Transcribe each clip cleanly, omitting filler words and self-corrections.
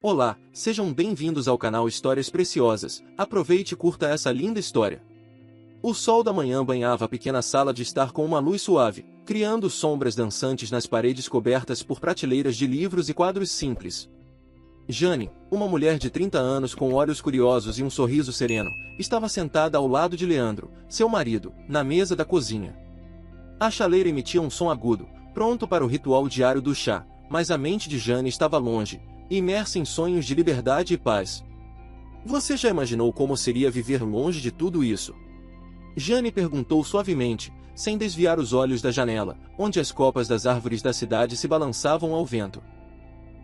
Olá, sejam bem-vindos ao canal Histórias Preciosas. Aproveite e curta essa linda história. O sol da manhã banhava a pequena sala de estar com uma luz suave, criando sombras dançantes nas paredes cobertas por prateleiras de livros e quadros simples. Jane, uma mulher de 30 anos com olhos curiosos e um sorriso sereno, estava sentada ao lado de Leandro, seu marido, na mesa da cozinha. A chaleira emitia um som agudo, pronto para o ritual diário do chá, mas a mente de Jane estava longe, imersa em sonhos de liberdade e paz. Você já imaginou como seria viver longe de tudo isso? Jane perguntou suavemente, sem desviar os olhos da janela, onde as copas das árvores da cidade se balançavam ao vento.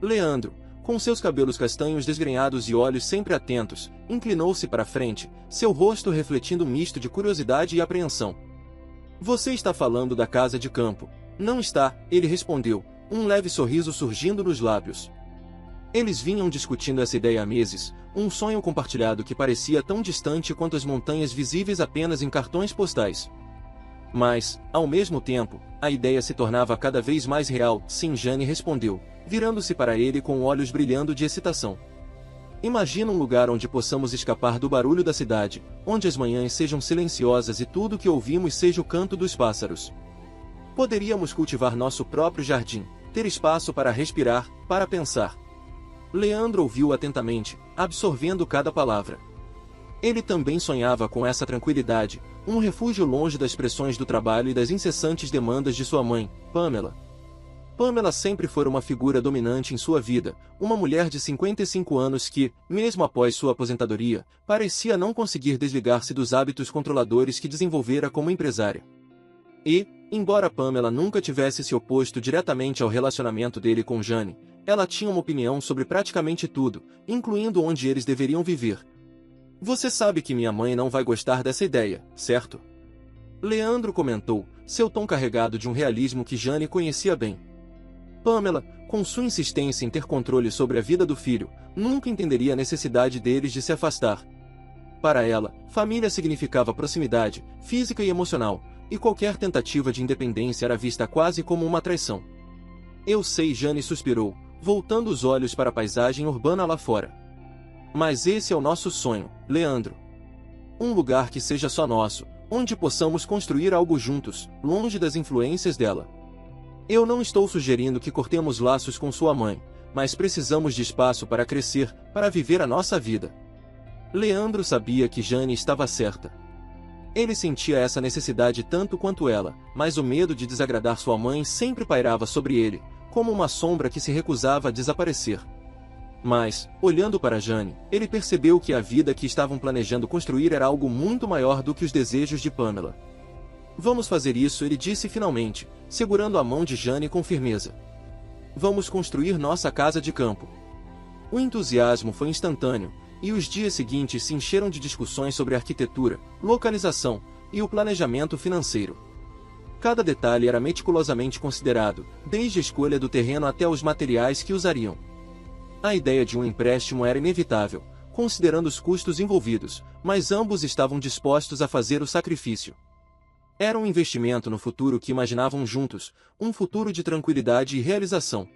Leandro, com seus cabelos castanhos desgrenhados e olhos sempre atentos, inclinou-se para a frente, seu rosto refletindo um misto de curiosidade e apreensão. Você está falando da casa de campo. Não está, ele respondeu, um leve sorriso surgindo nos lábios. Eles vinham discutindo essa ideia há meses, um sonho compartilhado que parecia tão distante quanto as montanhas visíveis apenas em cartões postais. Mas, ao mesmo tempo, a ideia se tornava cada vez mais real. Sim, Jane respondeu, virando-se para ele com olhos brilhando de excitação. Imagina um lugar onde possamos escapar do barulho da cidade, onde as manhãs sejam silenciosas e tudo o que ouvimos seja o canto dos pássaros. Poderíamos cultivar nosso próprio jardim, ter espaço para respirar, para pensar. Leandro ouviu atentamente, absorvendo cada palavra. Ele também sonhava com essa tranquilidade, um refúgio longe das pressões do trabalho e das incessantes demandas de sua mãe, Pamela. Pamela sempre foi uma figura dominante em sua vida, uma mulher de 55 anos que, mesmo após sua aposentadoria, parecia não conseguir desligar-se dos hábitos controladores que desenvolvera como empresária. E, embora Pamela nunca tivesse se oposto diretamente ao relacionamento dele com Jane, ela tinha uma opinião sobre praticamente tudo, incluindo onde eles deveriam viver. Você sabe que minha mãe não vai gostar dessa ideia, certo? Leandro comentou, seu tom carregado de um realismo que Jane conhecia bem. Pamela, com sua insistência em ter controle sobre a vida do filho, nunca entenderia a necessidade deles de se afastar. Para ela, família significava proximidade, física e emocional, e qualquer tentativa de independência era vista quase como uma traição. Eu sei, Jane suspirou, voltando os olhos para a paisagem urbana lá fora. Mas esse é o nosso sonho, Leandro. Um lugar que seja só nosso, onde possamos construir algo juntos, longe das influências dela. Eu não estou sugerindo que cortemos laços com sua mãe, mas precisamos de espaço para crescer, para viver a nossa vida. Leandro sabia que Jane estava certa. Ele sentia essa necessidade tanto quanto ela, mas o medo de desagradar sua mãe sempre pairava sobre ele, como uma sombra que se recusava a desaparecer. Mas, olhando para Jane, ele percebeu que a vida que estavam planejando construir era algo muito maior do que os desejos de Pamela. Vamos fazer isso, ele disse finalmente, segurando a mão de Jane com firmeza. Vamos construir nossa casa de campo. O entusiasmo foi instantâneo, e os dias seguintes se encheram de discussões sobre arquitetura, localização e o planejamento financeiro. Cada detalhe era meticulosamente considerado, desde a escolha do terreno até os materiais que usariam. A ideia de um empréstimo era inevitável, considerando os custos envolvidos, mas ambos estavam dispostos a fazer o sacrifício. Era um investimento no futuro que imaginavam juntos, um futuro de tranquilidade e realização.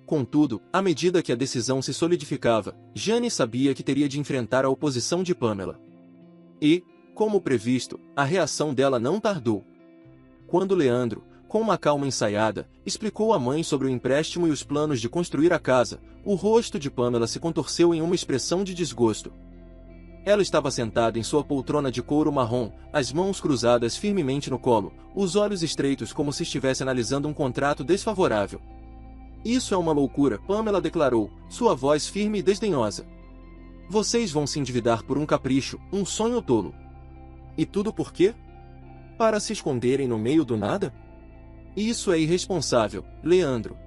Contudo, à medida que a decisão se solidificava, Jane sabia que teria de enfrentar a oposição de Pamela. E, como previsto, a reação dela não tardou. Quando Leandro, com uma calma ensaiada, explicou à mãe sobre o empréstimo e os planos de construir a casa, o rosto de Pamela se contorceu em uma expressão de desgosto. Ela estava sentada em sua poltrona de couro marrom, as mãos cruzadas firmemente no colo, os olhos estreitos como se estivesse analisando um contrato desfavorável. Isso é uma loucura, Pamela declarou, sua voz firme e desdenhosa. Vocês vão se endividar por um capricho, um sonho tolo. E tudo por quê? Para se esconderem no meio do nada? Isso é irresponsável, Leandro.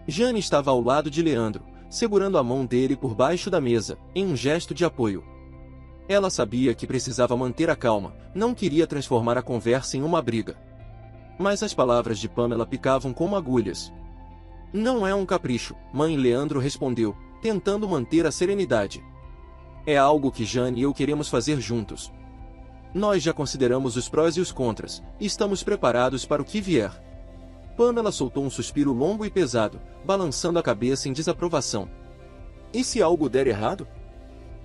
Jane estava ao lado de Leandro, segurando a mão dele por baixo da mesa, em um gesto de apoio. Ela sabia que precisava manter a calma, não queria transformar a conversa em uma briga. Mas as palavras de Pamela picavam como agulhas. Não é um capricho, mãe, Leandro respondeu, tentando manter a serenidade. É algo que Jane e eu queremos fazer juntos. Nós já consideramos os prós e os contras, e estamos preparados para o que vier. Pamela soltou um suspiro longo e pesado, balançando a cabeça em desaprovação. E se algo der errado?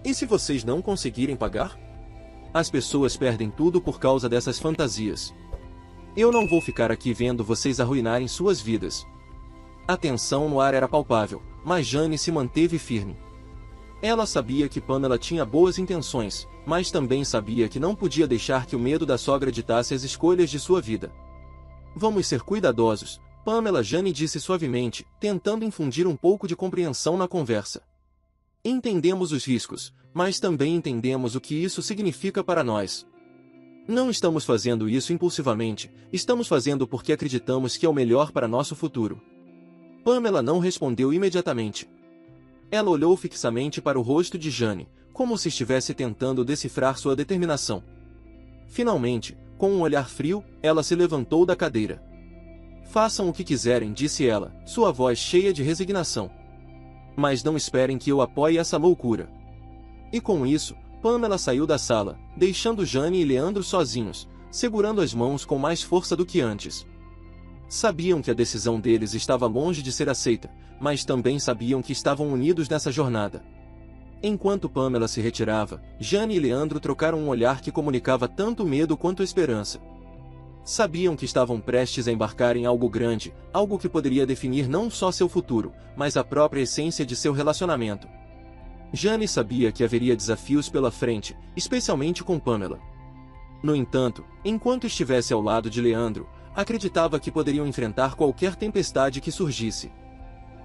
E se vocês não conseguirem pagar? As pessoas perdem tudo por causa dessas fantasias. Eu não vou ficar aqui vendo vocês arruinarem suas vidas. A tensão no ar era palpável, mas Jane se manteve firme. Ela sabia que Pamela tinha boas intenções, mas também sabia que não podia deixar que o medo da sogra ditasse as escolhas de sua vida. Vamos ser cuidadosos, Pamela, Jane disse suavemente, tentando infundir um pouco de compreensão na conversa. Entendemos os riscos, mas também entendemos o que isso significa para nós. Não estamos fazendo isso impulsivamente, estamos fazendo porque acreditamos que é o melhor para nosso futuro. Pamela não respondeu imediatamente. Ela olhou fixamente para o rosto de Jane, como se estivesse tentando decifrar sua determinação. Finalmente, com um olhar frio, ela se levantou da cadeira. Façam o que quiserem, disse ela, sua voz cheia de resignação. Mas não esperem que eu apoie essa loucura. E com isso, Pamela saiu da sala, deixando Jane e Leandro sozinhos, segurando as mãos com mais força do que antes. Sabiam que a decisão deles estava longe de ser aceita, mas também sabiam que estavam unidos nessa jornada. Enquanto Pamela se retirava, Jane e Leandro trocaram um olhar que comunicava tanto medo quanto esperança. Sabiam que estavam prestes a embarcar em algo grande, algo que poderia definir não só seu futuro, mas a própria essência de seu relacionamento. Jane sabia que haveria desafios pela frente, especialmente com Pamela. No entanto, enquanto estivesse ao lado de Leandro, acreditava que poderiam enfrentar qualquer tempestade que surgisse.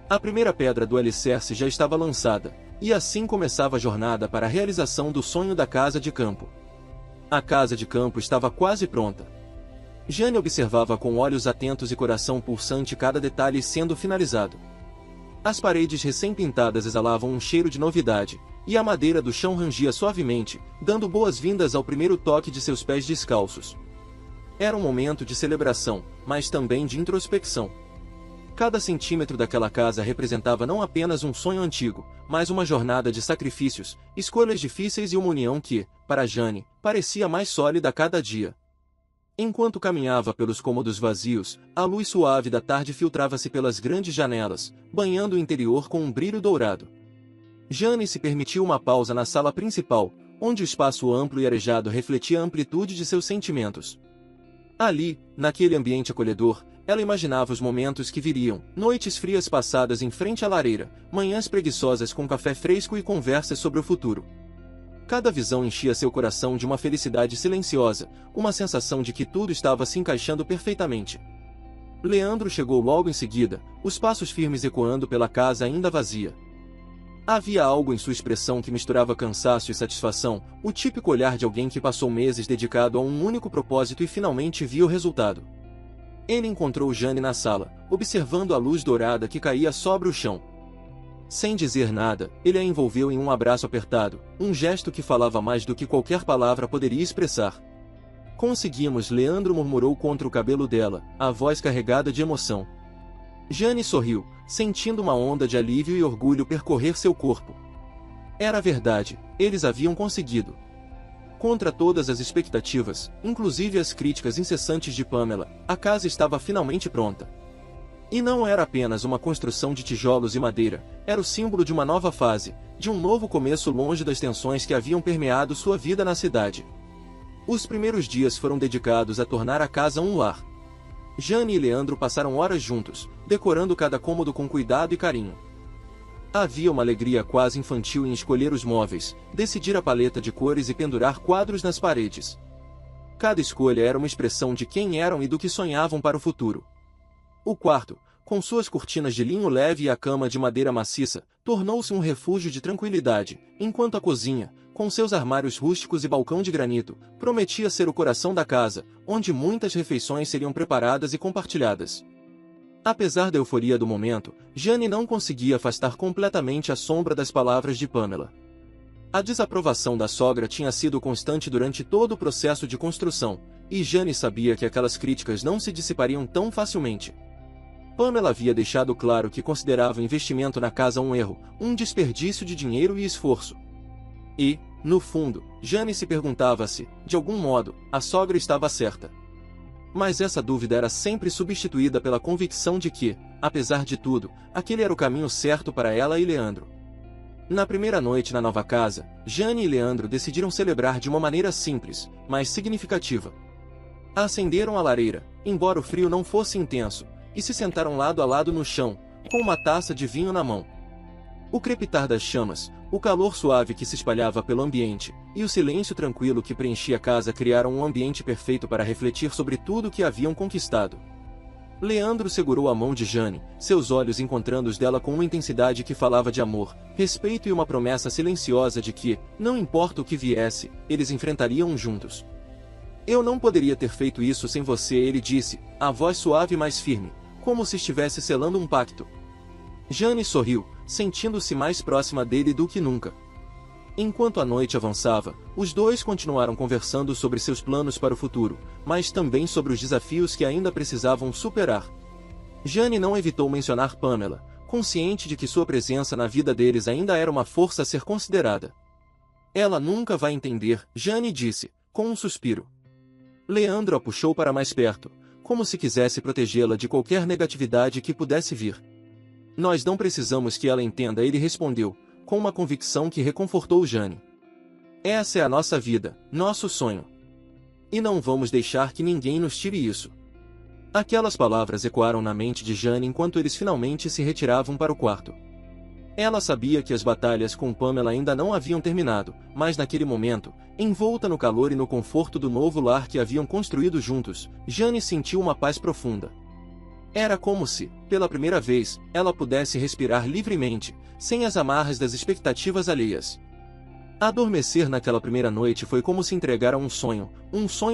A primeira pedra do alicerce já estava lançada, e assim começava a jornada para a realização do sonho da casa de campo. A casa de campo estava quase pronta. Jane observava com olhos atentos e coração pulsante cada detalhe sendo finalizado. As paredes recém-pintadas exalavam um cheiro de novidade, e a madeira do chão rangia suavemente, dando boas-vindas ao primeiro toque de seus pés descalços. Era um momento de celebração, mas também de introspecção. Cada centímetro daquela casa representava não apenas um sonho antigo, mas uma jornada de sacrifícios, escolhas difíceis e uma união que, para Jane, parecia mais sólida a cada dia. Enquanto caminhava pelos cômodos vazios, a luz suave da tarde filtrava-se pelas grandes janelas, banhando o interior com um brilho dourado. Jane se permitiu uma pausa na sala principal, onde o espaço amplo e arejado refletia a amplitude de seus sentimentos. Ali, naquele ambiente acolhedor, ela imaginava os momentos que viriam, noites frias passadas em frente à lareira, manhãs preguiçosas com café fresco e conversas sobre o futuro. Cada visão enchia seu coração de uma felicidade silenciosa, uma sensação de que tudo estava se encaixando perfeitamente. Leandro chegou logo em seguida, os passos firmes ecoando pela casa ainda vazia. Havia algo em sua expressão que misturava cansaço e satisfação, o típico olhar de alguém que passou meses dedicado a um único propósito e finalmente viu o resultado. Ele encontrou Jane na sala, observando a luz dourada que caía sobre o chão. Sem dizer nada, ele a envolveu em um abraço apertado, um gesto que falava mais do que qualquer palavra poderia expressar. Conseguimos, Leandro murmurou contra o cabelo dela, a voz carregada de emoção. Jane sorriu, sentindo uma onda de alívio e orgulho percorrer seu corpo. Era verdade, eles haviam conseguido. Contra todas as expectativas, inclusive as críticas incessantes de Pamela, a casa estava finalmente pronta. E não era apenas uma construção de tijolos e madeira, era o símbolo de uma nova fase, de um novo começo longe das tensões que haviam permeado sua vida na cidade. Os primeiros dias foram dedicados a tornar a casa um lar. Jane e Leandro passaram horas juntos, decorando cada cômodo com cuidado e carinho. Havia uma alegria quase infantil em escolher os móveis, decidir a paleta de cores e pendurar quadros nas paredes. Cada escolha era uma expressão de quem eram e do que sonhavam para o futuro. O quarto, com suas cortinas de linho leve e a cama de madeira maciça, tornou-se um refúgio de tranquilidade, enquanto a cozinha, com seus armários rústicos e balcão de granito, prometia ser o coração da casa, onde muitas refeições seriam preparadas e compartilhadas. Apesar da euforia do momento, Jane não conseguia afastar completamente a sombra das palavras de Pamela. A desaprovação da sogra tinha sido constante durante todo o processo de construção, e Jane sabia que aquelas críticas não se dissipariam tão facilmente. Pamela havia deixado claro que considerava o investimento na casa um erro, um desperdício de dinheiro e esforço. E, no fundo, Jane se perguntava se, de algum modo, a sogra estava certa. Mas essa dúvida era sempre substituída pela convicção de que, apesar de tudo, aquele era o caminho certo para ela e Leandro. Na primeira noite na nova casa, Jane e Leandro decidiram celebrar de uma maneira simples, mas significativa. Acenderam a lareira, embora o frio não fosse intenso, e se sentaram lado a lado no chão, com uma taça de vinho na mão. O crepitar das chamas, o calor suave que se espalhava pelo ambiente, e o silêncio tranquilo que preenchia a casa criaram um ambiente perfeito para refletir sobre tudo o que haviam conquistado. Leandro segurou a mão de Jane, seus olhos encontrando os dela com uma intensidade que falava de amor, respeito e uma promessa silenciosa de que, não importa o que viesse, eles enfrentariam juntos. Eu não poderia ter feito isso sem você, ele disse, a voz suave mais firme, como se estivesse selando um pacto. Jane sorriu, sentindo-se mais próxima dele do que nunca. Enquanto a noite avançava, os dois continuaram conversando sobre seus planos para o futuro, mas também sobre os desafios que ainda precisavam superar. Jane não evitou mencionar Pamela, consciente de que sua presença na vida deles ainda era uma força a ser considerada. Ela nunca vai entender, Jane disse, com um suspiro. Leandro a puxou para mais perto, como se quisesse protegê-la de qualquer negatividade que pudesse vir. Nós não precisamos que ela entenda, ele respondeu, com uma convicção que reconfortou Jane. Essa é a nossa vida, nosso sonho. E não vamos deixar que ninguém nos tire isso. Aquelas palavras ecoaram na mente de Jane enquanto eles finalmente se retiravam para o quarto. Ela sabia que as batalhas com Pamela ainda não haviam terminado, mas naquele momento, envolta no calor e no conforto do novo lar que haviam construído juntos, Jane sentiu uma paz profunda. Era como se, pela primeira vez, ela pudesse respirar livremente, sem as amarras das expectativas alheias. Adormecer naquela primeira noite foi como se entregar a um sonho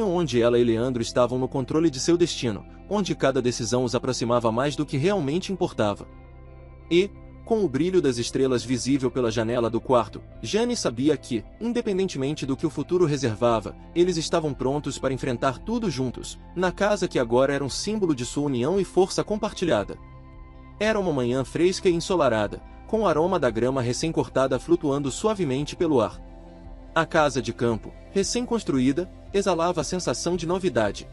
onde ela e Leandro estavam no controle de seu destino, onde cada decisão os aproximava mais do que realmente importava. E, com o brilho das estrelas visível pela janela do quarto, Jane sabia que, independentemente do que o futuro reservava, eles estavam prontos para enfrentar tudo juntos, na casa que agora era um símbolo de sua união e força compartilhada. Era uma manhã fresca e ensolarada, com o aroma da grama recém-cortada flutuando suavemente pelo ar. A casa de campo, recém-construída, exalava a sensação de novidade.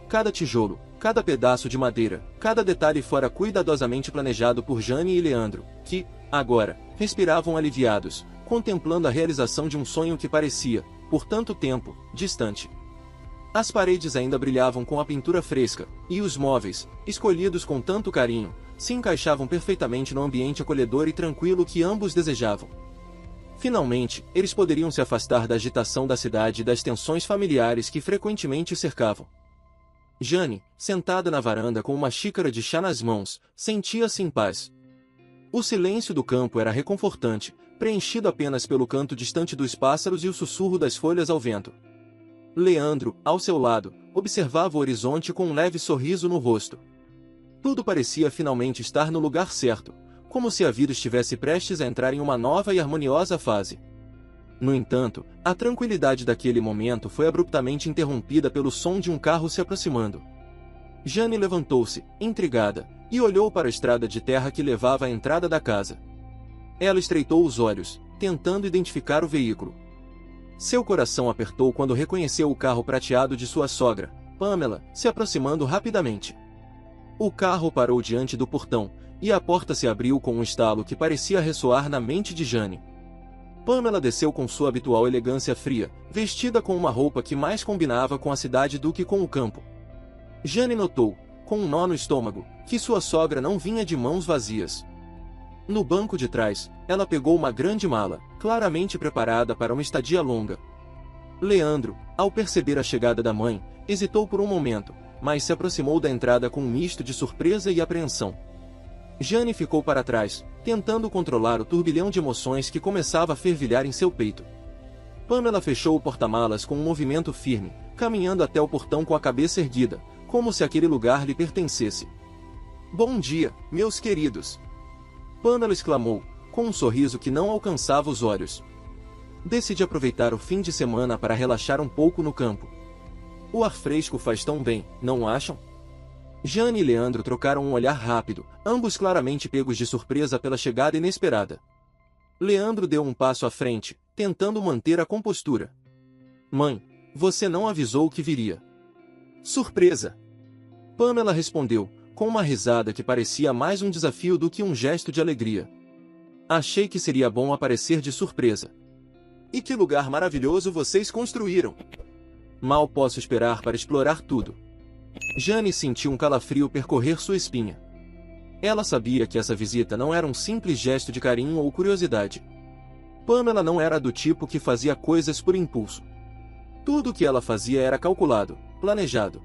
Cada tijolo, cada pedaço de madeira, cada detalhe fora cuidadosamente planejado por Jane e Leandro, que, agora, respiravam aliviados, contemplando a realização de um sonho que parecia, por tanto tempo, distante. As paredes ainda brilhavam com a pintura fresca, e os móveis, escolhidos com tanto carinho, se encaixavam perfeitamente no ambiente acolhedor e tranquilo que ambos desejavam. Finalmente, eles poderiam se afastar da agitação da cidade e das tensões familiares que frequentemente cercavam. Jane, sentada na varanda com uma xícara de chá nas mãos, sentia-se em paz. O silêncio do campo era reconfortante, preenchido apenas pelo canto distante dos pássaros e o sussurro das folhas ao vento. Leandro, ao seu lado, observava o horizonte com um leve sorriso no rosto. Tudo parecia finalmente estar no lugar certo, como se a vida estivesse prestes a entrar em uma nova e harmoniosa fase. No entanto, a tranquilidade daquele momento foi abruptamente interrompida pelo som de um carro se aproximando. Jane levantou-se, intrigada, e olhou para a estrada de terra que levava à entrada da casa. Ela estreitou os olhos, tentando identificar o veículo. Seu coração apertou quando reconheceu o carro prateado de sua sogra, Pamela, se aproximando rapidamente. O carro parou diante do portão, e a porta se abriu com um estalo que parecia ressoar na mente de Jane. Pamela desceu com sua habitual elegância fria, vestida com uma roupa que mais combinava com a cidade do que com o campo. Jane notou, com um nó no estômago, que sua sogra não vinha de mãos vazias. No banco de trás, ela pegou uma grande mala, claramente preparada para uma estadia longa. Leandro, ao perceber a chegada da mãe, hesitou por um momento, mas se aproximou da entrada com um misto de surpresa e apreensão. Jane ficou para trás, tentando controlar o turbilhão de emoções que começava a fervilhar em seu peito. Pamela fechou o porta-malas com um movimento firme, caminhando até o portão com a cabeça erguida, como se aquele lugar lhe pertencesse. "Bom dia, meus queridos!" Pamela exclamou, com um sorriso que não alcançava os olhos. "Decidi aproveitar o fim de semana para relaxar um pouco no campo. O ar fresco faz tão bem, não acham?" Jane e Leandro trocaram um olhar rápido, ambos claramente pegos de surpresa pela chegada inesperada. Leandro deu um passo à frente, tentando manter a compostura. "Mãe, você não avisou que viria." "Surpresa!" Pamela respondeu, com uma risada que parecia mais um desafio do que um gesto de alegria. Achei que seria bom aparecer de surpresa. E que lugar maravilhoso vocês construíram! Mal posso esperar para explorar tudo. Jane sentiu um calafrio percorrer sua espinha. Ela sabia que essa visita não era um simples gesto de carinho ou curiosidade. Pamela não era do tipo que fazia coisas por impulso. Tudo o que ela fazia era calculado, planejado.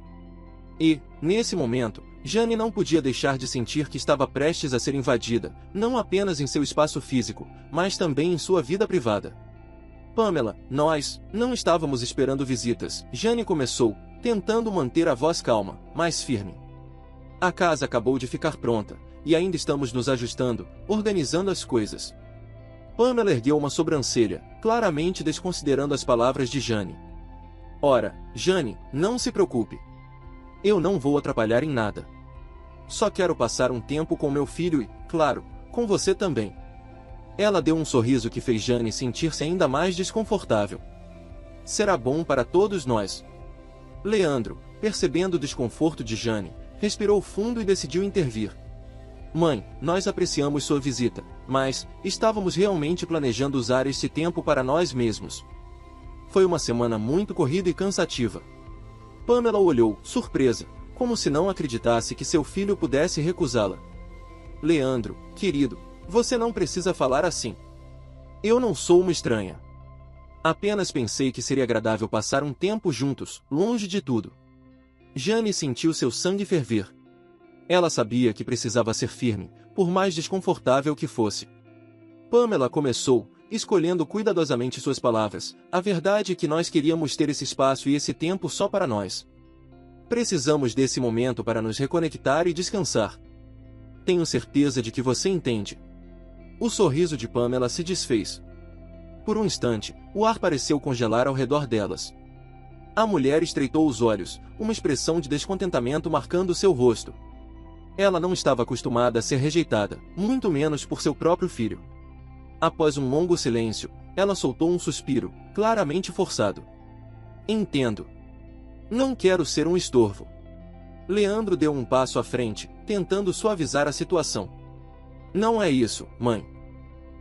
E, nesse momento, Jane não podia deixar de sentir que estava prestes a ser invadida, não apenas em seu espaço físico, mas também em sua vida privada. Pamela, nós não estávamos esperando visitas, Jane começou, tentando manter a voz calma, mas firme. A casa acabou de ficar pronta, e ainda estamos nos ajustando, organizando as coisas. Pamela ergueu uma sobrancelha, claramente desconsiderando as palavras de Jane. Ora, Jane, não se preocupe. Eu não vou atrapalhar em nada. Só quero passar um tempo com meu filho e, claro, com você também. Ela deu um sorriso que fez Jane sentir-se ainda mais desconfortável. Será bom para todos nós. Leandro, percebendo o desconforto de Jane, respirou fundo e decidiu intervir. Mãe, nós apreciamos sua visita, mas estávamos realmente planejando usar este tempo para nós mesmos. Foi uma semana muito corrida e cansativa. Pamela olhou, surpresa, como se não acreditasse que seu filho pudesse recusá-la. Leandro, querido, você não precisa falar assim. Eu não sou uma estranha. Apenas pensei que seria agradável passar um tempo juntos, longe de tudo. Jane sentiu seu sangue ferver. Ela sabia que precisava ser firme, por mais desconfortável que fosse. Pamela começou, escolhendo cuidadosamente suas palavras. A verdade é que nós queríamos ter esse espaço e esse tempo só para nós. Precisamos desse momento para nos reconectar e descansar. Tenho certeza de que você entende. O sorriso de Pamela se desfez. Por um instante, o ar pareceu congelar ao redor delas. A mulher estreitou os olhos, uma expressão de descontentamento marcando seu rosto. Ela não estava acostumada a ser rejeitada, muito menos por seu próprio filho. Após um longo silêncio, ela soltou um suspiro, claramente forçado. Entendo. Não quero ser um estorvo. Leandro deu um passo à frente, tentando suavizar a situação. Não é isso, mãe.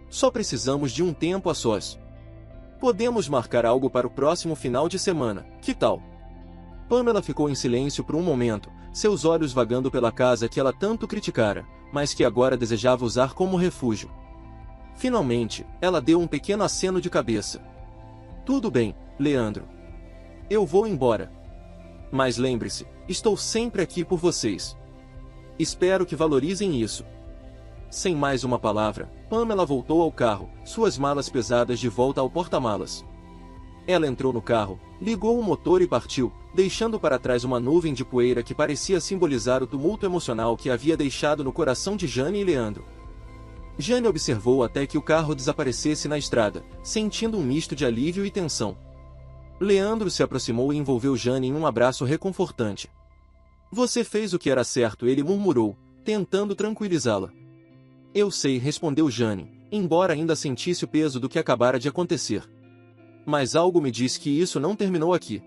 Só precisamos de um tempo a sós. Podemos marcar algo para o próximo final de semana, que tal? Pamela ficou em silêncio por um momento, seus olhos vagando pela casa que ela tanto criticara, mas que agora desejava usar como refúgio. Finalmente, ela deu um pequeno aceno de cabeça. Tudo bem, Leandro. Eu vou embora. Mas lembre-se, estou sempre aqui por vocês. Espero que valorizem isso. Sem mais uma palavra, Pamela voltou ao carro, suas malas pesadas de volta ao porta-malas. Ela entrou no carro, ligou o motor e partiu, deixando para trás uma nuvem de poeira que parecia simbolizar o tumulto emocional que havia deixado no coração de Jane e Leandro. Jane observou até que o carro desaparecesse na estrada, sentindo um misto de alívio e tensão. Leandro se aproximou e envolveu Jane em um abraço reconfortante. Você fez o que era certo, ele murmurou, tentando tranquilizá-la. Eu sei, respondeu Jane, embora ainda sentisse o peso do que acabara de acontecer. Mas algo me diz que isso não terminou aqui.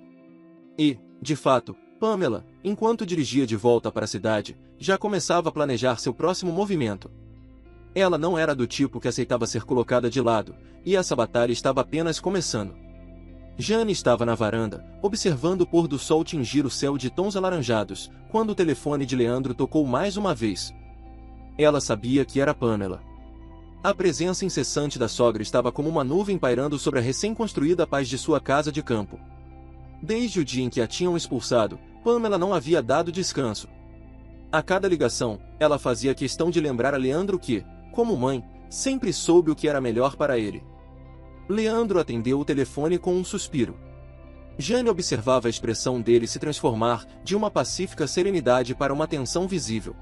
E, de fato, Pamela, enquanto dirigia de volta para a cidade, já começava a planejar seu próximo movimento. Ela não era do tipo que aceitava ser colocada de lado, e essa batalha estava apenas começando. Jane estava na varanda, observando o pôr do sol tingir o céu de tons alaranjados, quando o telefone de Leandro tocou mais uma vez. Ela sabia que era Pamela. A presença incessante da sogra estava como uma nuvem pairando sobre a recém-construída paz de sua casa de campo. Desde o dia em que a tinham expulsado, Pamela não havia dado descanso. A cada ligação, ela fazia questão de lembrar a Leandro que, como mãe, sempre soube o que era melhor para ele. Leandro atendeu o telefone com um suspiro. Jane observava a expressão dele se transformar de uma pacífica serenidade para uma tensão visível.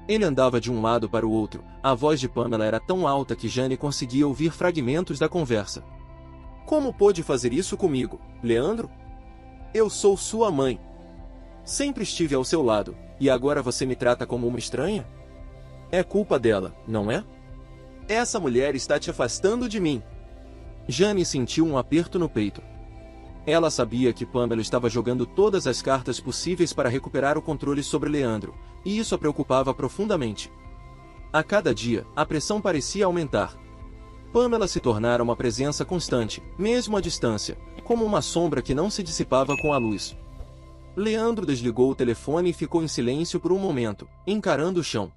Ele andava de um lado para o outro, a voz de Pamela era tão alta que Jane conseguia ouvir fragmentos da conversa. Como pôde fazer isso comigo, Leandro? Eu sou sua mãe. Sempre estive ao seu lado, e agora você me trata como uma estranha? É culpa dela, não é? Essa mulher está te afastando de mim. Jane sentiu um aperto no peito. Ela sabia que Pamela estava jogando todas as cartas possíveis para recuperar o controle sobre Leandro, e isso a preocupava profundamente. A cada dia, a pressão parecia aumentar. Pamela se tornara uma presença constante, mesmo à distância, como uma sombra que não se dissipava com a luz. Leandro desligou o telefone e ficou em silêncio por um momento, encarando o chão.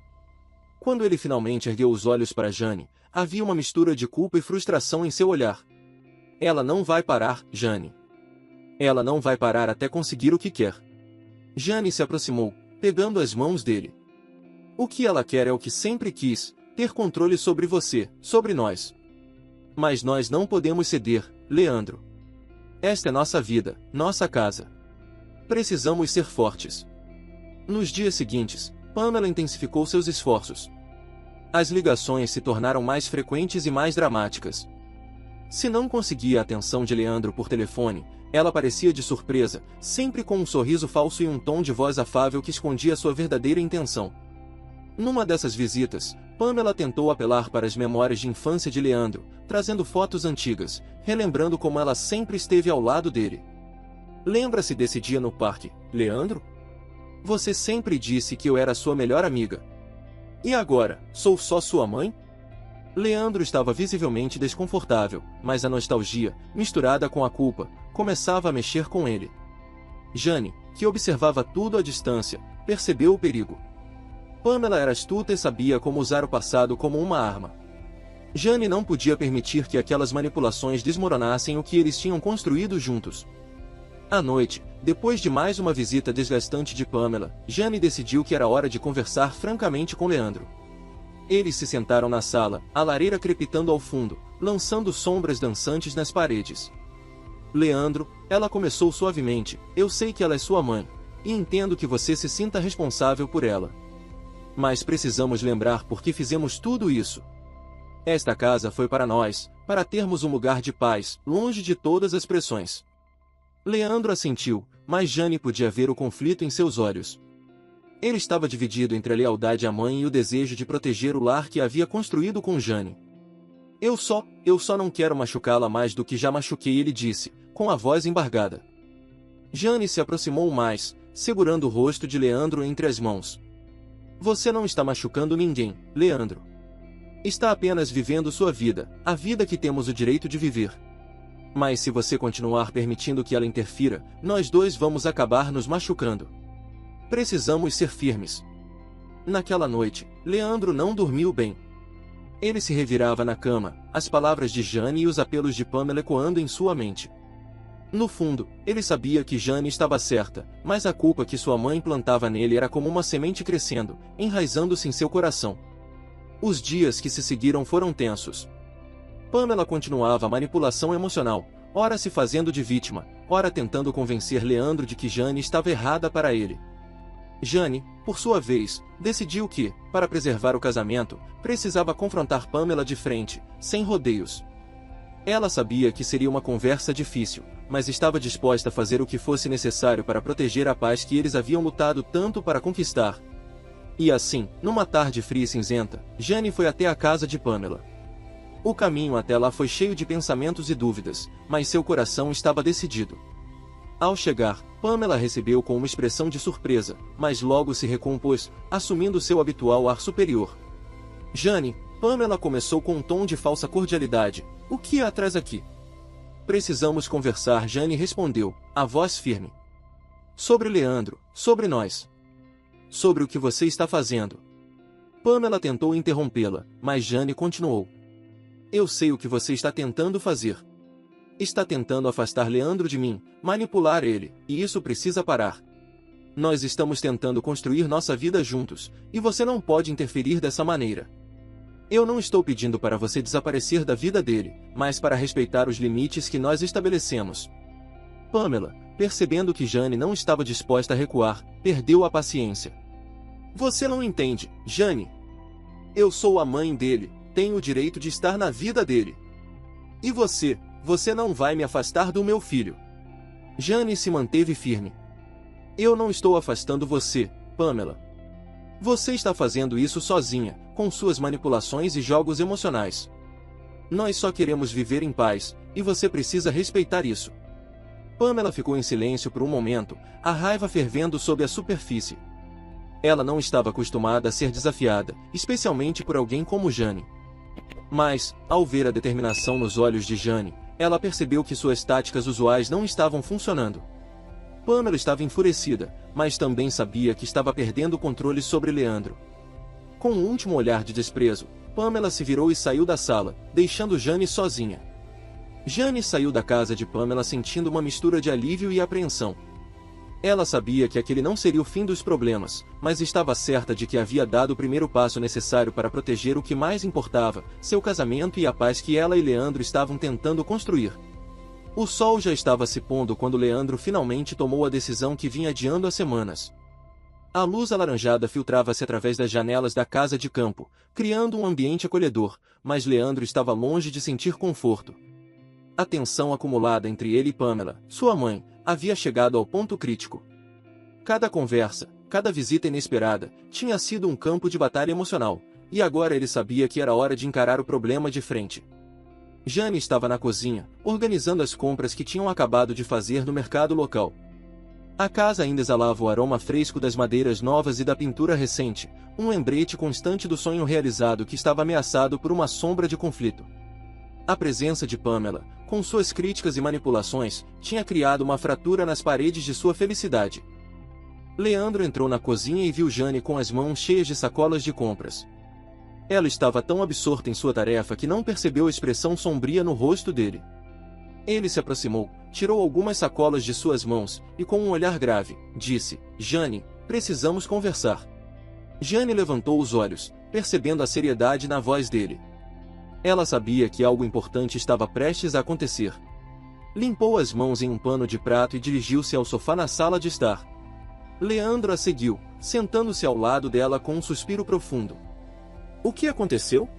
Quando ele finalmente ergueu os olhos para Jane, havia uma mistura de culpa e frustração em seu olhar. Ela não vai parar, Jane. Ela não vai parar até conseguir o que quer. Jane se aproximou, pegando as mãos dele. O que ela quer é o que sempre quis, ter controle sobre você, sobre nós. Mas nós não podemos ceder, Leandro. Esta é nossa vida, nossa casa. Precisamos ser fortes. Nos dias seguintes, Pamela intensificou seus esforços. As ligações se tornaram mais frequentes e mais dramáticas. Se não conseguia a atenção de Leandro por telefone, ela aparecia de surpresa, sempre com um sorriso falso e um tom de voz afável que escondia sua verdadeira intenção. Numa dessas visitas, Pamela tentou apelar para as memórias de infância de Leandro, trazendo fotos antigas, relembrando como ela sempre esteve ao lado dele. Lembra-se desse dia no parque, Leandro? Você sempre disse que eu era sua melhor amiga. E agora, sou só sua mãe? Leandro estava visivelmente desconfortável, mas a nostalgia, misturada com a culpa, começava a mexer com ele. Jane, que observava tudo à distância, percebeu o perigo. Pamela era astuta e sabia como usar o passado como uma arma. Jane não podia permitir que aquelas manipulações desmoronassem o que eles tinham construído juntos. À noite, depois de mais uma visita desgastante de Pamela, Jane decidiu que era hora de conversar francamente com Leandro. Eles se sentaram na sala, a lareira crepitando ao fundo, lançando sombras dançantes nas paredes. Leandro, ela começou suavemente, eu sei que ela é sua mãe, e entendo que você se sinta responsável por ela. Mas precisamos lembrar por que fizemos tudo isso. Esta casa foi para nós, para termos um lugar de paz, longe de todas as pressões. Leandro assentiu, mas Jane podia ver o conflito em seus olhos. Ele estava dividido entre a lealdade à mãe e o desejo de proteger o lar que havia construído com Jane. Eu só não quero machucá-la mais do que já machuquei, ele disse, com a voz embargada. Jane se aproximou mais, segurando o rosto de Leandro entre as mãos. Você não está machucando ninguém, Leandro. Está apenas vivendo sua vida, a vida que temos o direito de viver. Mas se você continuar permitindo que ela interfira, nós dois vamos acabar nos machucando. Precisamos ser firmes. Naquela noite, Leandro não dormiu bem. Ele se revirava na cama, as palavras de Jane e os apelos de Pamela ecoando em sua mente. No fundo, ele sabia que Jane estava certa, mas a culpa que sua mãe plantava nele era como uma semente crescendo, enraizando-se em seu coração. Os dias que se seguiram foram tensos. Pamela continuava a manipulação emocional, ora se fazendo de vítima, ora tentando convencer Leandro de que Jane estava errada para ele. Jane, por sua vez, decidiu que, para preservar o casamento, precisava confrontar Pamela de frente, sem rodeios. Ela sabia que seria uma conversa difícil, mas estava disposta a fazer o que fosse necessário para proteger a paz que eles haviam lutado tanto para conquistar. E assim, numa tarde fria e cinzenta, Jane foi até a casa de Pamela. O caminho até lá foi cheio de pensamentos e dúvidas, mas seu coração estava decidido. Ao chegar, Pamela recebeu com uma expressão de surpresa, mas logo se recompôs, assumindo seu habitual ar superior. Jane, Pamela começou com um tom de falsa cordialidade. O que há atrás aqui? Precisamos conversar, Jane respondeu, a voz firme. Sobre Leandro, sobre nós. Sobre o que você está fazendo. Pamela tentou interrompê-la, mas Jane continuou. Eu sei o que você está tentando fazer. Está tentando afastar Leandro de mim, manipular ele, e isso precisa parar. Nós estamos tentando construir nossa vida juntos, e você não pode interferir dessa maneira. Eu não estou pedindo para você desaparecer da vida dele, mas para respeitar os limites que nós estabelecemos. Pamela, percebendo que Jane não estava disposta a recuar, perdeu a paciência. Você não entende, Jane. Eu sou a mãe dele, tenho o direito de estar na vida dele. E você não vai me afastar do meu filho. Jane se manteve firme. Eu não estou afastando você, Pamela. Você está fazendo isso sozinha, com suas manipulações e jogos emocionais. Nós só queremos viver em paz, e você precisa respeitar isso. Pamela ficou em silêncio por um momento, a raiva fervendo sob a superfície. Ela não estava acostumada a ser desafiada, especialmente por alguém como Jane. Mas, ao ver a determinação nos olhos de Jane, ela percebeu que suas táticas usuais não estavam funcionando. Pamela estava enfurecida, mas também sabia que estava perdendo o controle sobre Leandro. Com um último olhar de desprezo, Pamela se virou e saiu da sala, deixando Jane sozinha. Jane saiu da casa de Pamela sentindo uma mistura de alívio e apreensão. Ela sabia que aquele não seria o fim dos problemas, mas estava certa de que havia dado o primeiro passo necessário para proteger o que mais importava, seu casamento e a paz que ela e Leandro estavam tentando construir. O sol já estava se pondo quando Leandro finalmente tomou a decisão que vinha adiando há semanas. A luz alaranjada filtrava-se através das janelas da casa de campo, criando um ambiente acolhedor, mas Leandro estava longe de sentir conforto. A tensão acumulada entre ele e Pamela, sua mãe, havia chegado ao ponto crítico. Cada conversa, cada visita inesperada, tinha sido um campo de batalha emocional, e agora ele sabia que era hora de encarar o problema de frente. Jane estava na cozinha, organizando as compras que tinham acabado de fazer no mercado local. A casa ainda exalava o aroma fresco das madeiras novas e da pintura recente, um lembrete constante do sonho realizado que estava ameaçado por uma sombra de conflito. A presença de Pamela, com suas críticas e manipulações, tinha criado uma fratura nas paredes de sua felicidade. Leandro entrou na cozinha e viu Jane com as mãos cheias de sacolas de compras. Ela estava tão absorta em sua tarefa que não percebeu a expressão sombria no rosto dele. Ele se aproximou, tirou algumas sacolas de suas mãos, e com um olhar grave, disse: "Jane, precisamos conversar." Jane levantou os olhos, percebendo a seriedade na voz dele. Ela sabia que algo importante estava prestes a acontecer. Limpou as mãos em um pano de prato e dirigiu-se ao sofá na sala de estar. Leandro a seguiu, sentando-se ao lado dela com um suspiro profundo. "O que aconteceu?"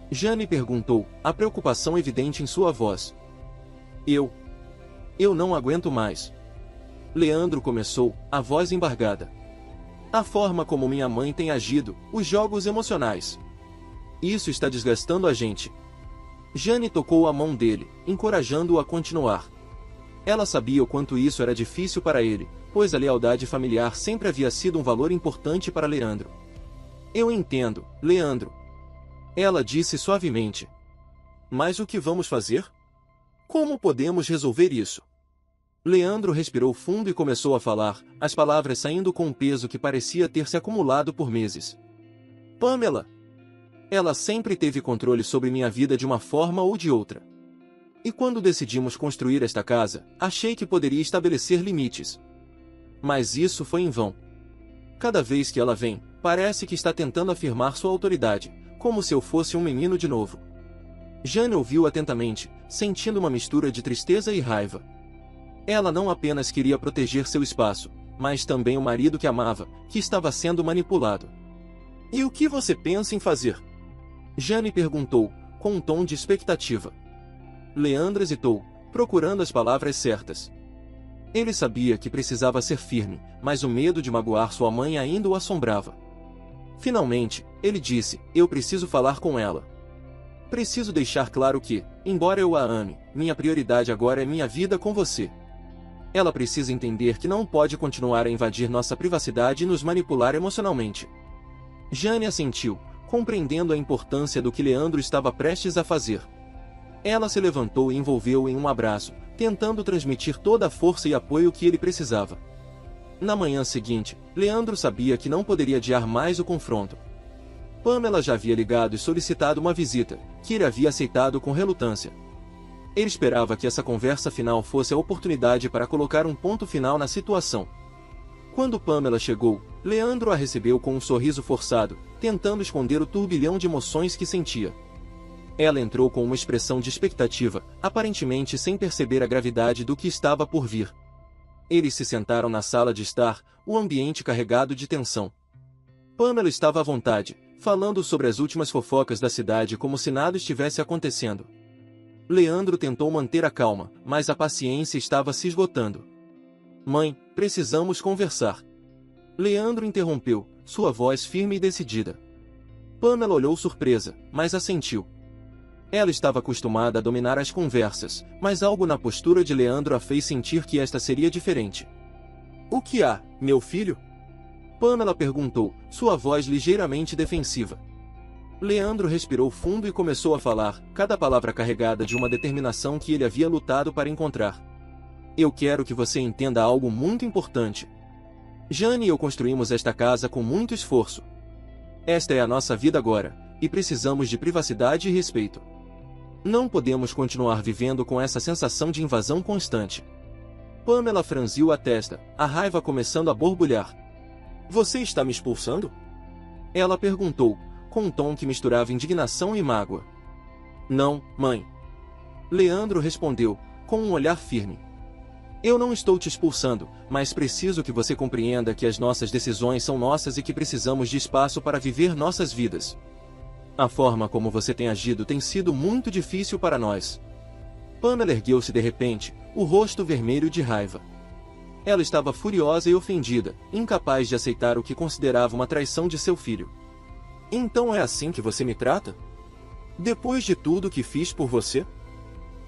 Jane perguntou, a preocupação evidente em sua voz. Eu não aguento mais." Leandro começou, a voz embargada. "A forma como minha mãe tem agido, os jogos emocionais. Isso está desgastando a gente." Jane tocou a mão dele, encorajando-o a continuar. Ela sabia o quanto isso era difícil para ele, pois a lealdade familiar sempre havia sido um valor importante para Leandro. "Eu entendo, Leandro." Ela disse suavemente. "Mas o que vamos fazer? Como podemos resolver isso?" Leandro respirou fundo e começou a falar, as palavras saindo com um peso que parecia ter se acumulado por meses. "Pamela. Ela sempre teve controle sobre minha vida de uma forma ou de outra. E quando decidimos construir esta casa, achei que poderia estabelecer limites. Mas isso foi em vão. Cada vez que ela vem, parece que está tentando afirmar sua autoridade, como se eu fosse um menino de novo." Jane ouviu atentamente, sentindo uma mistura de tristeza e raiva. Ela não apenas queria proteger seu espaço, mas também o marido que amava, que estava sendo manipulado. "E o que você pensa em fazer?" Jane perguntou, com um tom de expectativa. Leandro hesitou, procurando as palavras certas. Ele sabia que precisava ser firme, mas o medo de magoar sua mãe ainda o assombrava. Finalmente, ele disse: "Eu preciso falar com ela. Preciso deixar claro que, embora eu a ame, minha prioridade agora é minha vida com você. Ela precisa entender que não pode continuar a invadir nossa privacidade e nos manipular emocionalmente." Jane assentiu, compreendendo a importância do que Leandro estava prestes a fazer. Ela se levantou e envolveu-o em um abraço, tentando transmitir toda a força e apoio que ele precisava. Na manhã seguinte, Leandro sabia que não poderia adiar mais o confronto. Pamela já havia ligado e solicitado uma visita, que ele havia aceitado com relutância. Ele esperava que essa conversa final fosse a oportunidade para colocar um ponto final na situação. Quando Pamela chegou, Leandro a recebeu com um sorriso forçado, tentando esconder o turbilhão de emoções que sentia. Ela entrou com uma expressão de expectativa, aparentemente sem perceber a gravidade do que estava por vir. Eles se sentaram na sala de estar, o ambiente carregado de tensão. Pamela estava à vontade, falando sobre as últimas fofocas da cidade como se nada estivesse acontecendo. Leandro tentou manter a calma, mas a paciência estava se esgotando. "Mãe, precisamos conversar." Leandro interrompeu, sua voz firme e decidida. Pamela olhou surpresa, mas assentiu. Ela estava acostumada a dominar as conversas, mas algo na postura de Leandro a fez sentir que esta seria diferente. "O que há, meu filho?" Pamela perguntou, sua voz ligeiramente defensiva. Leandro respirou fundo e começou a falar, cada palavra carregada de uma determinação que ele havia lutado para encontrar. Eu quero que você entenda algo muito importante. Jane e eu construímos esta casa com muito esforço. Esta é a nossa vida agora, e precisamos de privacidade e respeito. Não podemos continuar vivendo com essa sensação de invasão constante. Pamela franziu a testa, a raiva começando a borbulhar. Você está me expulsando? Ela perguntou, com um tom que misturava indignação e mágoa. Não, mãe. Leandro respondeu, com um olhar firme. Eu não estou te expulsando, mas preciso que você compreenda que as nossas decisões são nossas e que precisamos de espaço para viver nossas vidas. A forma como você tem agido tem sido muito difícil para nós. Pamela ergueu-se de repente, o rosto vermelho de raiva. Ela estava furiosa e ofendida, incapaz de aceitar o que considerava uma traição de seu filho. Então é assim que você me trata? Depois de tudo que fiz por você?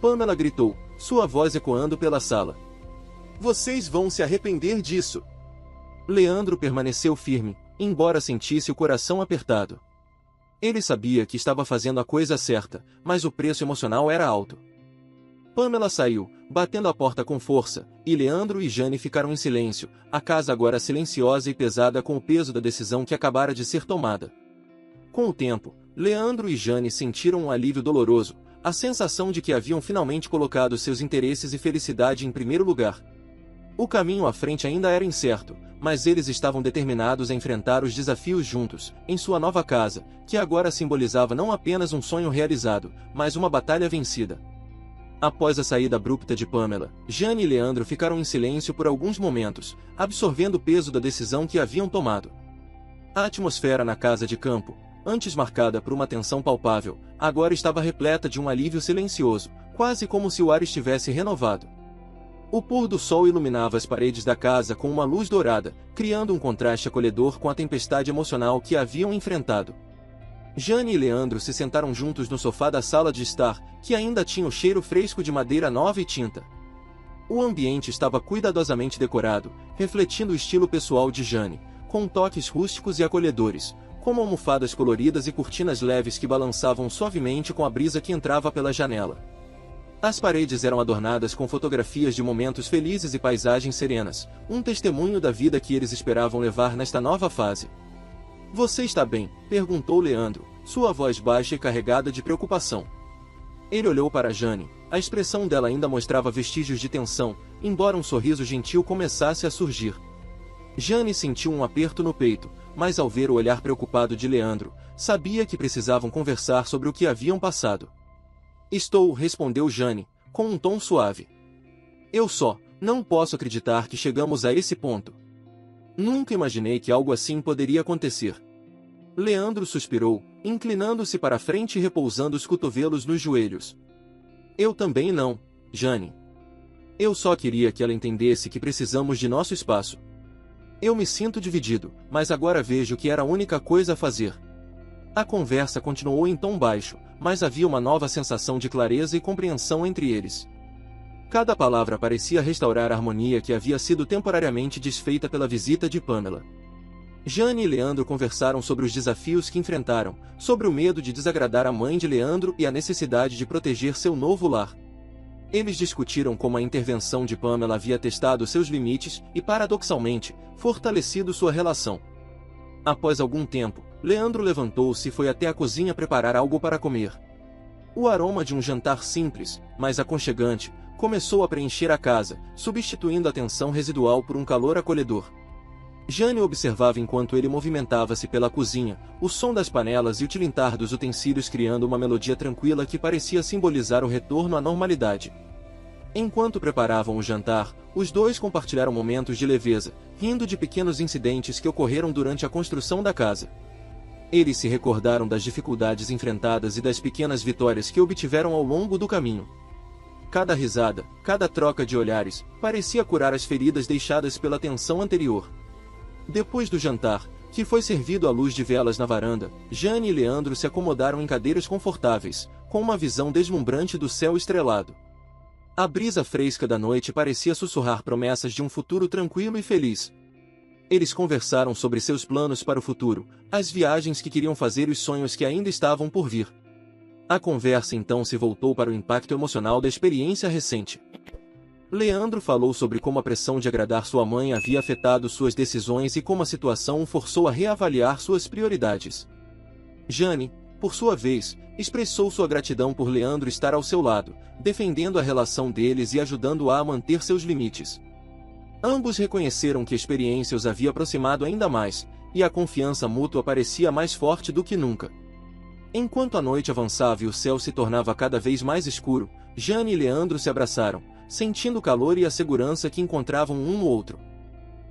Pamela gritou, sua voz ecoando pela sala. Vocês vão se arrepender disso. Leandro permaneceu firme, embora sentisse o coração apertado. Ele sabia que estava fazendo a coisa certa, mas o preço emocional era alto. Pamela saiu, batendo a porta com força, e Leandro e Jane ficaram em silêncio, a casa agora silenciosa e pesada com o peso da decisão que acabara de ser tomada. Com o tempo, Leandro e Jane sentiram um alívio doloroso, a sensação de que haviam finalmente colocado seus interesses e felicidade em primeiro lugar. O caminho à frente ainda era incerto, mas eles estavam determinados a enfrentar os desafios juntos, em sua nova casa, que agora simbolizava não apenas um sonho realizado, mas uma batalha vencida. Após a saída abrupta de Pamela, Jane e Leandro ficaram em silêncio por alguns momentos, absorvendo o peso da decisão que haviam tomado. A atmosfera na casa de campo, antes marcada por uma tensão palpável, agora estava repleta de um alívio silencioso, quase como se o ar estivesse renovado. O pôr do sol iluminava as paredes da casa com uma luz dourada, criando um contraste acolhedor com a tempestade emocional que haviam enfrentado. Jane e Leandro se sentaram juntos no sofá da sala de estar, que ainda tinha o cheiro fresco de madeira nova e tinta. O ambiente estava cuidadosamente decorado, refletindo o estilo pessoal de Jane, com toques rústicos e acolhedores, como almofadas coloridas e cortinas leves que balançavam suavemente com a brisa que entrava pela janela. As paredes eram adornadas com fotografias de momentos felizes e paisagens serenas, um testemunho da vida que eles esperavam levar nesta nova fase. Você está bem? Perguntou Leandro, sua voz baixa e carregada de preocupação. Ele olhou para Jane, a expressão dela ainda mostrava vestígios de tensão, embora um sorriso gentil começasse a surgir. Jane sentiu um aperto no peito, mas ao ver o olhar preocupado de Leandro, sabia que precisavam conversar sobre o que haviam passado. Estou, respondeu Jane, com um tom suave. Eu só não posso acreditar que chegamos a esse ponto. Nunca imaginei que algo assim poderia acontecer. Leandro suspirou, inclinando-se para a frente e repousando os cotovelos nos joelhos. Eu também não, Jane. Eu só queria que ela entendesse que precisamos de nosso espaço. Eu me sinto dividido, mas agora vejo que era a única coisa a fazer. A conversa continuou em tom baixo, mas havia uma nova sensação de clareza e compreensão entre eles. Cada palavra parecia restaurar a harmonia que havia sido temporariamente desfeita pela visita de Pamela. Jane e Leandro conversaram sobre os desafios que enfrentaram, sobre o medo de desagradar a mãe de Leandro e a necessidade de proteger seu novo lar. Eles discutiram como a intervenção de Pamela havia testado seus limites e, paradoxalmente, fortalecido sua relação. Após algum tempo, Leandro levantou-se e foi até a cozinha preparar algo para comer. O aroma de um jantar simples, mas aconchegante, começou a preencher a casa, substituindo a tensão residual por um calor acolhedor. Jane observava enquanto ele movimentava-se pela cozinha, o som das panelas e o tilintar dos utensílios criando uma melodia tranquila que parecia simbolizar o retorno à normalidade. Enquanto preparavam o jantar, os dois compartilharam momentos de leveza, rindo de pequenos incidentes que ocorreram durante a construção da casa. Eles se recordaram das dificuldades enfrentadas e das pequenas vitórias que obtiveram ao longo do caminho. Cada risada, cada troca de olhares, parecia curar as feridas deixadas pela tensão anterior. Depois do jantar, que foi servido à luz de velas na varanda, Jane e Leandro se acomodaram em cadeiras confortáveis, com uma visão deslumbrante do céu estrelado. A brisa fresca da noite parecia sussurrar promessas de um futuro tranquilo e feliz. Eles conversaram sobre seus planos para o futuro, as viagens que queriam fazer e os sonhos que ainda estavam por vir. A conversa então se voltou para o impacto emocional da experiência recente. Leandro falou sobre como a pressão de agradar sua mãe havia afetado suas decisões e como a situação o forçou a reavaliar suas prioridades. Jane, por sua vez, expressou sua gratidão por Leandro estar ao seu lado, defendendo a relação deles e ajudando-a a manter seus limites. Ambos reconheceram que a experiência os havia aproximado ainda mais, e a confiança mútua parecia mais forte do que nunca. Enquanto a noite avançava e o céu se tornava cada vez mais escuro, Jane e Leandro se abraçaram, sentindo o calor e a segurança que encontravam um no outro.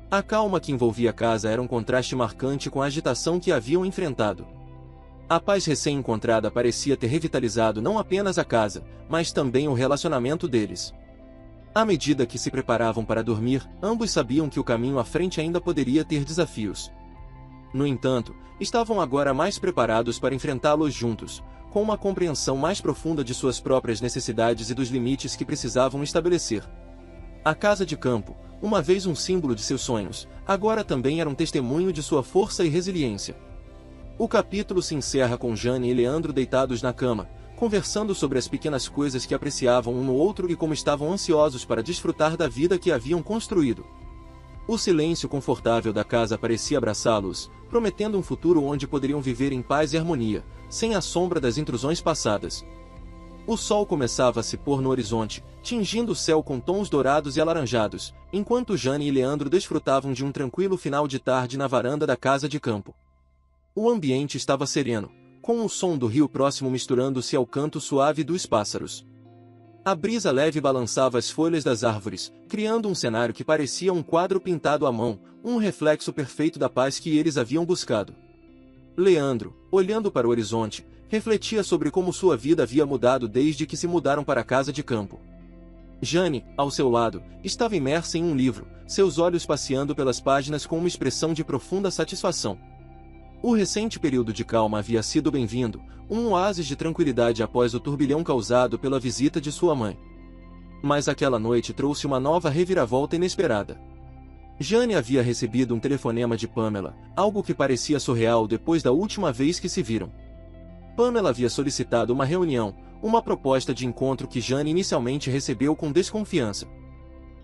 A calma que envolvia a casa era um contraste marcante com a agitação que haviam enfrentado. A paz recém-encontrada parecia ter revitalizado não apenas a casa, mas também o relacionamento deles. À medida que se preparavam para dormir, ambos sabiam que o caminho à frente ainda poderia ter desafios. No entanto, estavam agora mais preparados para enfrentá-los juntos, com uma compreensão mais profunda de suas próprias necessidades e dos limites que precisavam estabelecer. A casa de campo, uma vez um símbolo de seus sonhos, agora também era um testemunho de sua força e resiliência. O capítulo se encerra com Jane e Leandro deitados na cama, conversando sobre as pequenas coisas que apreciavam um no outro e como estavam ansiosos para desfrutar da vida que haviam construído. O silêncio confortável da casa parecia abraçá-los, prometendo um futuro onde poderiam viver em paz e harmonia, sem a sombra das intrusões passadas. O sol começava a se pôr no horizonte, tingindo o céu com tons dourados e alaranjados, enquanto Jane e Leandro desfrutavam de um tranquilo final de tarde na varanda da casa de campo. O ambiente estava sereno, com o som do rio próximo misturando-se ao canto suave dos pássaros. A brisa leve balançava as folhas das árvores, criando um cenário que parecia um quadro pintado à mão, um reflexo perfeito da paz que eles haviam buscado. Leandro, olhando para o horizonte, refletia sobre como sua vida havia mudado desde que se mudaram para a casa de campo. Jane, ao seu lado, estava imersa em um livro, seus olhos passeando pelas páginas com uma expressão de profunda satisfação. O recente período de calma havia sido bem-vindo, um oásis de tranquilidade após o turbilhão causado pela visita de sua mãe. Mas aquela noite trouxe uma nova reviravolta inesperada. Jane havia recebido um telefonema de Pamela, algo que parecia surreal depois da última vez que se viram. Pamela havia solicitado uma reunião, uma proposta de encontro que Jane inicialmente recebeu com desconfiança.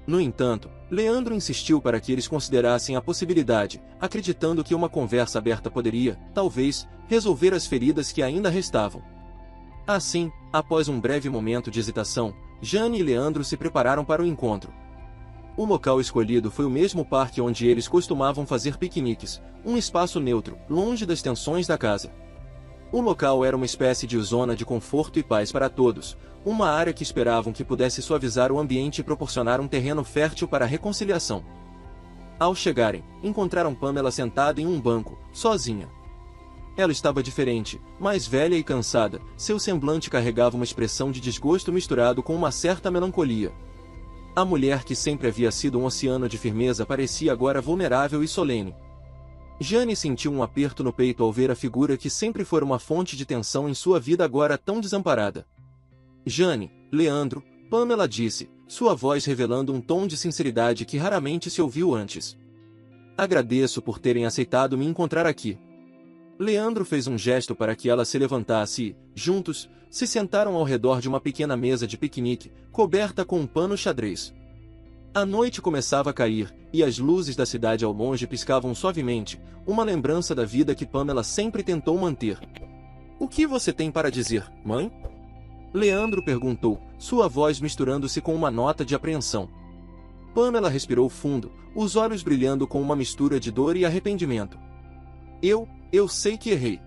No entanto, Leandro insistiu para que eles considerassem a possibilidade, acreditando que uma conversa aberta poderia, talvez, resolver as feridas que ainda restavam. Assim, após um breve momento de hesitação, Jane e Leandro se prepararam para o encontro. O local escolhido foi o mesmo parque onde eles costumavam fazer piqueniques, um espaço neutro, longe das tensões da casa. O local era uma espécie de zona de conforto e paz para todos, uma área que esperavam que pudesse suavizar o ambiente e proporcionar um terreno fértil para a reconciliação. Ao chegarem, encontraram Pamela sentada em um banco, sozinha. Ela estava diferente, mais velha e cansada, seu semblante carregava uma expressão de desgosto misturado com uma certa melancolia. A mulher que sempre havia sido um oceano de firmeza parecia agora vulnerável e solene. Jane sentiu um aperto no peito ao ver a figura que sempre fora uma fonte de tensão em sua vida agora tão desamparada. Jane, Leandro, Pamela disse, sua voz revelando um tom de sinceridade que raramente se ouviu antes. Agradeço por terem aceitado me encontrar aqui. Leandro fez um gesto para que ela se levantasse e, juntos, se sentaram ao redor de uma pequena mesa de piquenique, coberta com um pano xadrez. A noite começava a cair, e as luzes da cidade ao longe piscavam suavemente, uma lembrança da vida que Pamela sempre tentou manter. O que você tem para dizer, mãe? Leandro perguntou, sua voz misturando-se com uma nota de apreensão. Pamela respirou fundo, os olhos brilhando com uma mistura de dor e arrependimento. Eu sei que errei.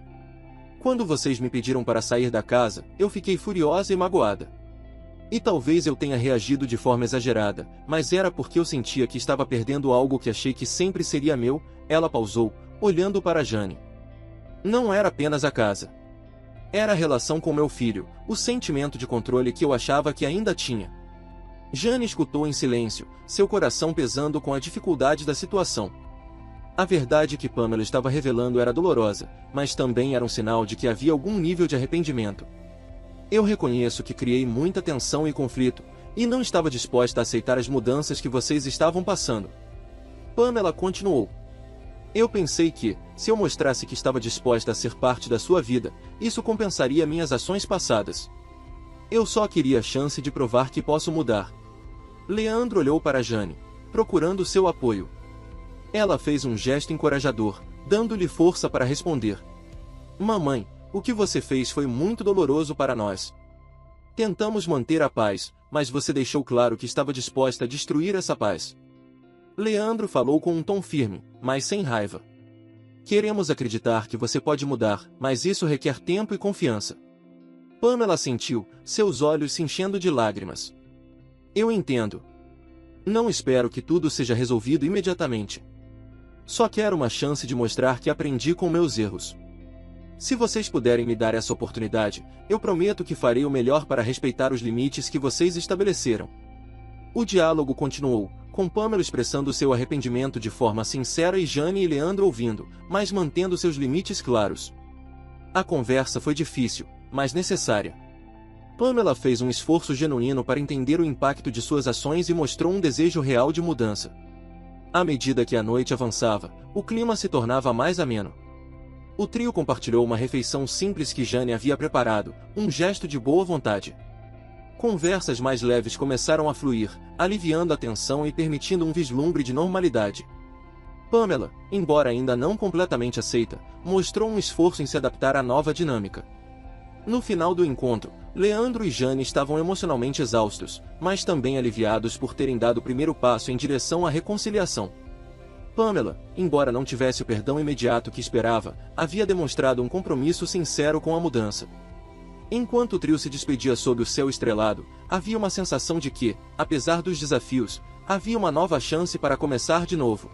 Quando vocês me pediram para sair da casa, eu fiquei furiosa e magoada. E talvez eu tenha reagido de forma exagerada, mas era porque eu sentia que estava perdendo algo que achei que sempre seria meu. Ela pausou, olhando para Jane. Não era apenas a casa. Era a relação com meu filho, o sentimento de controle que eu achava que ainda tinha. Jane escutou em silêncio, seu coração pesando com a dificuldade da situação. A verdade que Pamela estava revelando era dolorosa, mas também era um sinal de que havia algum nível de arrependimento. Eu reconheço que criei muita tensão e conflito, e não estava disposta a aceitar as mudanças que vocês estavam passando. Pamela continuou. Eu pensei que, se eu mostrasse que estava disposta a ser parte da sua vida, isso compensaria minhas ações passadas. Eu só queria a chance de provar que posso mudar. Leandro olhou para Jane, procurando seu apoio. Ela fez um gesto encorajador, dando-lhe força para responder. Mamãe, o que você fez foi muito doloroso para nós. Tentamos manter a paz, mas você deixou claro que estava disposta a destruir essa paz. Leandro falou com um tom firme, mas sem raiva. Queremos acreditar que você pode mudar, mas isso requer tempo e confiança. Pamela sentiu, seus olhos se enchendo de lágrimas. Eu entendo. Não espero que tudo seja resolvido imediatamente. Só quero uma chance de mostrar que aprendi com meus erros. Se vocês puderem me dar essa oportunidade, eu prometo que farei o melhor para respeitar os limites que vocês estabeleceram. O diálogo continuou, com Pamela expressando seu arrependimento de forma sincera e Jane e Leandro ouvindo, mas mantendo seus limites claros. A conversa foi difícil, mas necessária. Pamela fez um esforço genuíno para entender o impacto de suas ações e mostrou um desejo real de mudança. À medida que a noite avançava, o clima se tornava mais ameno. O trio compartilhou uma refeição simples que Jane havia preparado, um gesto de boa vontade. Conversas mais leves começaram a fluir, aliviando a tensão e permitindo um vislumbre de normalidade. Pamela, embora ainda não completamente aceita, mostrou um esforço em se adaptar à nova dinâmica. No final do encontro, Leandro e Jane estavam emocionalmente exaustos, mas também aliviados por terem dado o primeiro passo em direção à reconciliação. Pamela, embora não tivesse o perdão imediato que esperava, havia demonstrado um compromisso sincero com a mudança. Enquanto o trio se despedia sob o céu estrelado, havia uma sensação de que, apesar dos desafios, havia uma nova chance para começar de novo.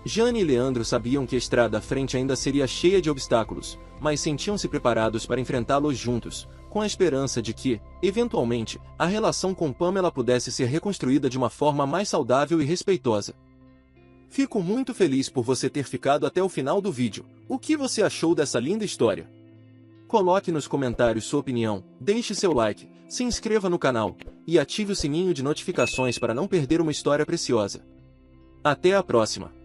Jane e Leandro sabiam que a estrada à frente ainda seria cheia de obstáculos, mas sentiam-se preparados para enfrentá-los juntos, com a esperança de que, eventualmente, a relação com Pamela pudesse ser reconstruída de uma forma mais saudável e respeitosa. Fico muito feliz por você ter ficado até o final do vídeo. O que você achou dessa linda história? Coloque nos comentários sua opinião, deixe seu like, se inscreva no canal, e ative o sininho de notificações para não perder uma história preciosa. Até a próxima!